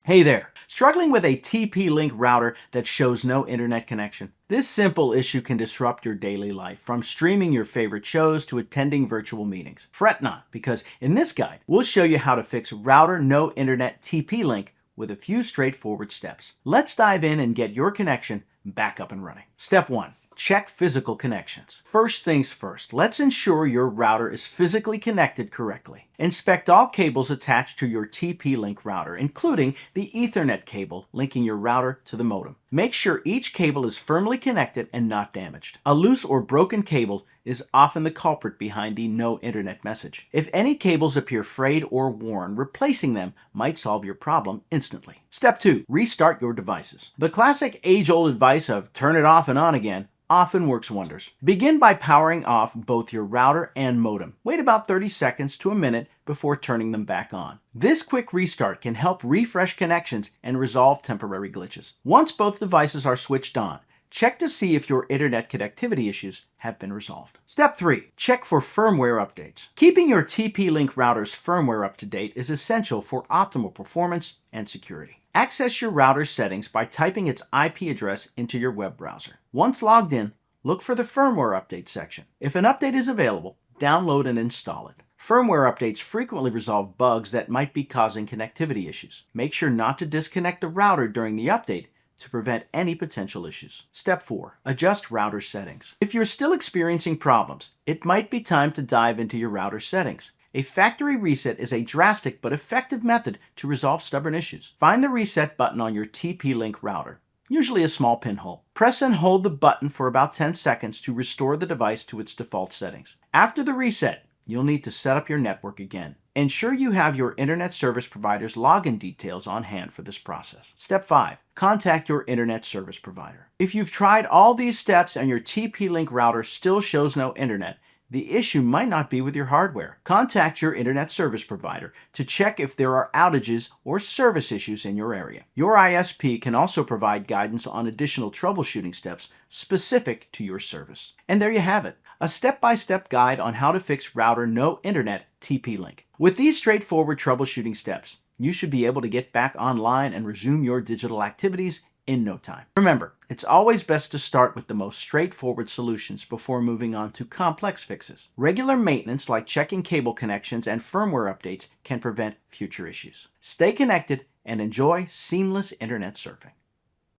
Hey there! Struggling with a TP-Link router that shows no internet connection? This simple issue can disrupt your daily life, from streaming your favorite shows to attending virtual meetings. Fret not, because in this guide, we'll show you how to fix router no internet TP-Link with a few straightforward steps. Let's dive in and get your connection back up and running. Step 1. Check physical connections. First things first, let's ensure your router is physically connected correctly. Inspect all cables attached to your TP-Link router, including the Ethernet cable linking your router to the modem. Make sure each cable is firmly connected and not damaged. A loose or broken cable is often the culprit behind the no internet message. If any cables appear frayed or worn, replacing them might solve your problem instantly. Step 2. Restart your devices. The classic age-old advice of turn it off and on again often works wonders. Begin by powering off both your router and modem. Wait about 30 seconds to a minute before turning them back on. This quick restart can help refresh connections and resolve temporary glitches. Once both devices are switched on, check to see if your internet connectivity issues have been resolved. Step 3. Check for firmware updates. Keeping your TP-Link router's firmware up to date is essential for optimal performance and security. Access your router's settings by typing its IP address into your web browser. Once logged in, look for the firmware update section. If an update is available, download and install it. Firmware updates frequently resolve bugs that might be causing connectivity issues. Make sure not to disconnect the router during the update to prevent any potential issues. Step 4. Adjust router settings. If you're still experiencing problems, it might be time to dive into your router settings. A factory reset is a drastic but effective method to resolve stubborn issues. Find the reset button on your TP-Link router, usually a small pinhole. Press and hold the button for about 10 seconds to restore the device to its default settings. After the reset, you'll need to set up your network again. Ensure you have your internet service provider's login details on hand for this process. Step 5. Contact your internet service provider. If you've tried all these steps and your TP-Link router still shows no internet, the issue might not be with your hardware. Contact your internet service provider to check if there are outages or service issues in your area. Your ISP can also provide guidance on additional troubleshooting steps specific to your service. And there you have it, a step-by-step guide on how to fix router no internet TP-Link. With these straightforward troubleshooting steps, you should be able to get back online and resume your digital activities in no time. Remember, it's always best to start with the most straightforward solutions before moving on to complex fixes. Regular maintenance like checking cable connections and firmware updates can prevent future issues. Stay connected and enjoy seamless internet surfing.